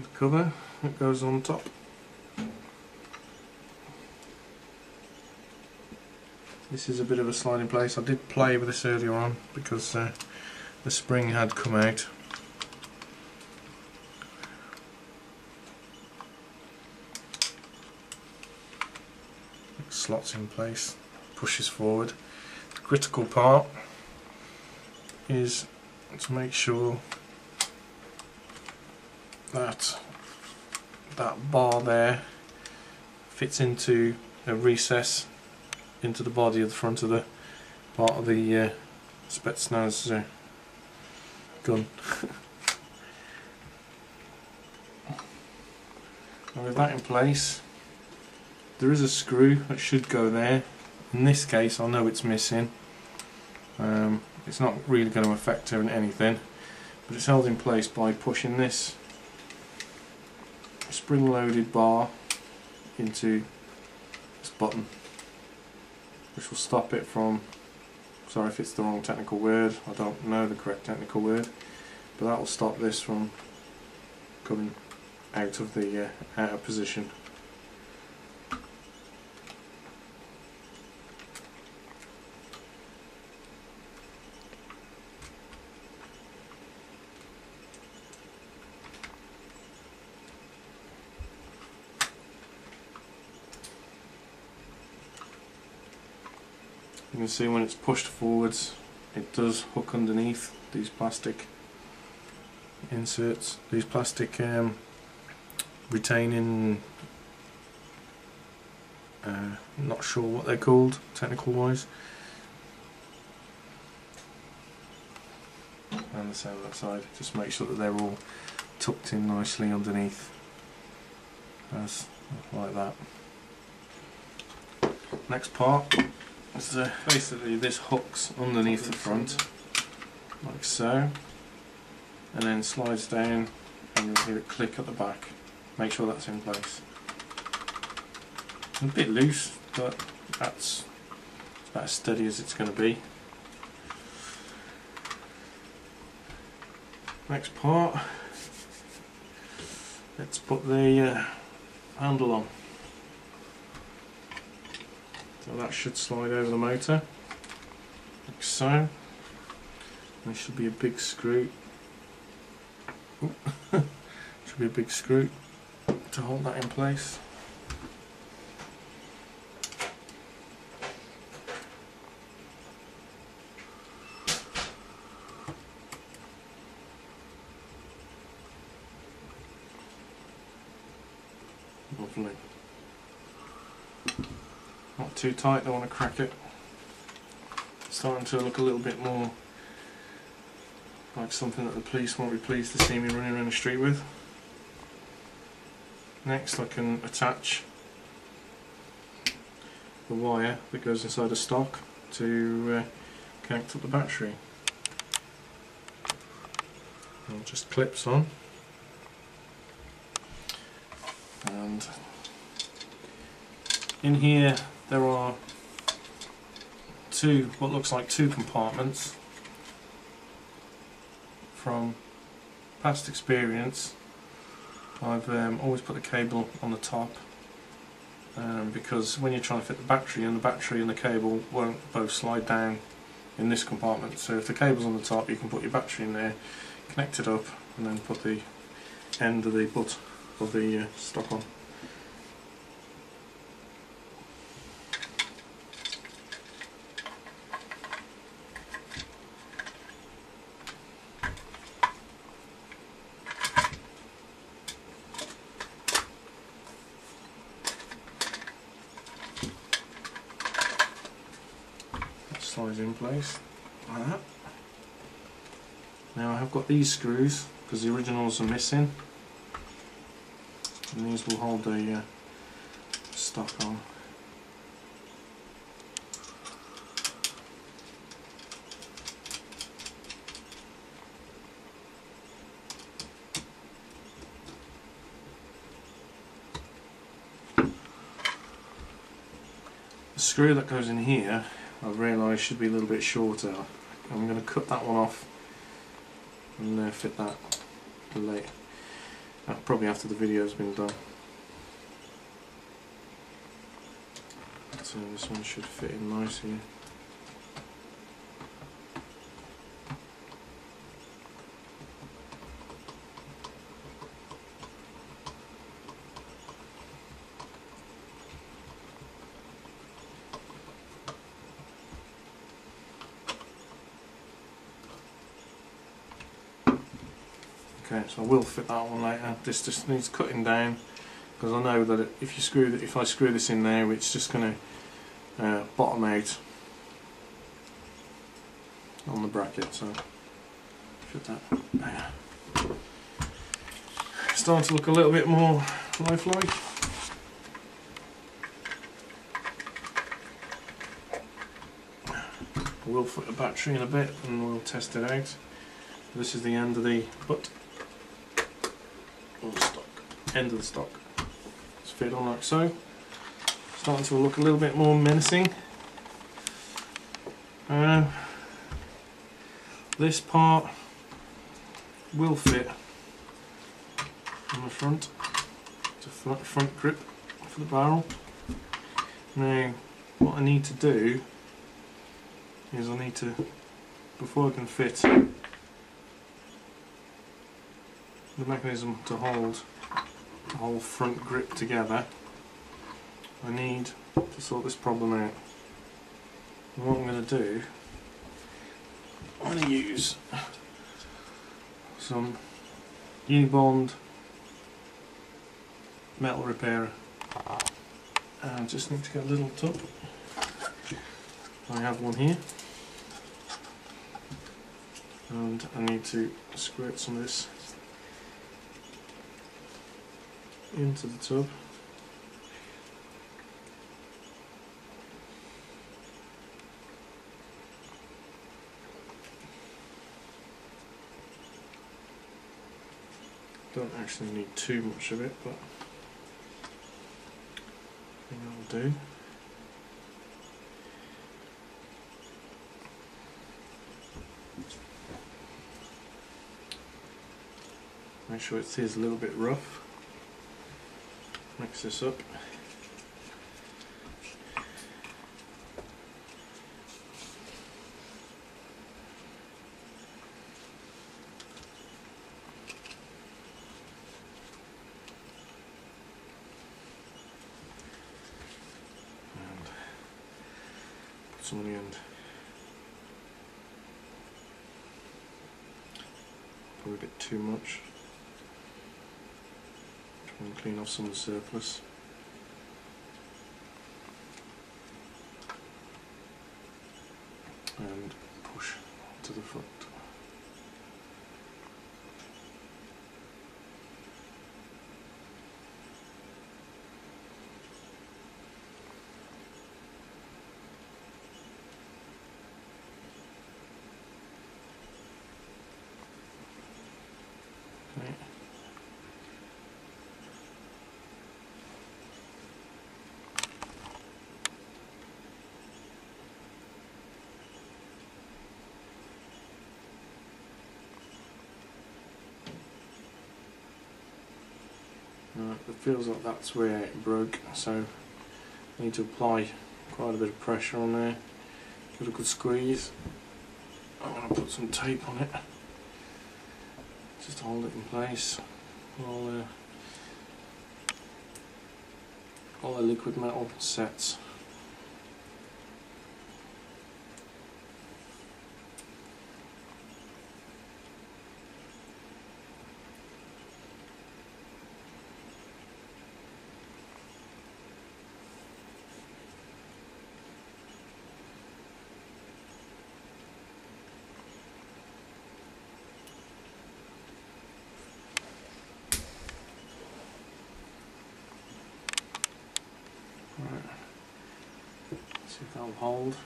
the cover that goes on top. This is a bit of a sliding place. I did play with this earlier on because the spring had come out. It slots in place, pushes forward. The critical part is to make sure that that bar there fits into a recess into the body of the front of the part of the Spetsnaz gun. And with that in place, there is a screw that should go there. In this case, I know it's missing. It's not really going to affect anything, but it's held in place by pushing this spring-loaded bar into this button, which will stop it from, sorry if it's the wrong technical word, I don't know the correct technical word, but that will stop this from coming out of the out of position. You can see when it's pushed forwards, it does hook underneath these plastic inserts, these plastic retaining, not sure what they're called technical wise, and the same on that side. Just make sure that they're all tucked in nicely underneath, as like that. Next part is basically this hooks underneath the front, like so, and then slides down, and you'll hear it click at the back. Make sure that's in place. A bit loose, but that's about as steady as it's going to be. Next part, let's put the handle on. So that should slide over the motor, like so. There should be a big screw. Should be a big screw to hold that in place. Lovely. Not too tight, don't want to crack it. It's starting to look a little bit more like something that the police won't be pleased to see me running around the street with. Next, I can attach the wire that goes inside the stock to connect up the battery. It just clips on, and in here there are what looks like two compartments. From past experience, I've always put the cable on the top, because when you're trying to fit the battery and the cable won't both slide down in this compartment. So if the cable's on the top, you can put your battery in there, connect it up, and then put the end of the butt of the stock on. Slides in place like that. Now I have got these screws because the originals are missing, and these will hold the stock on. The screw that goes in here, I've realised should be a little bit shorter. I'm going to cut that one off and fit that later. probably after the video's been done. So this one should fit in nicely. Okay, so I will fit that one later. This just needs cutting down because I know that if I screw this in there, it's just going to bottom out on the bracket. So fit that there. Starting to look a little bit more lifelike. I will put the battery in a bit and we'll test it out. This is the end of the butt. End of the stock. It's fit on like so. Starting to look a little bit more menacing. This part will fit on the front. It's a front grip for the barrel. Now, what I need to do is before I can fit the mechanism to hold the whole front grip together, I need to sort this problem out. And what I'm going to do, I'm going to use some Unibond metal repairer, and I just need to get a little tub. I have one here, and I need to squirt some of this into the tub. Don't actually need too much of it, but I think that'll do. Make sure it is a little bit rough. Mix this up. And put some on the end. Probably a bit too much. And clean off some of the surplus. And push to the front. Okay. It feels like that's where it broke, so I need to apply quite a bit of pressure on there, give it a good squeeze. I'm going to put some tape on it, just to hold it in place. All the liquid metal sets. Right. See if that'll hold.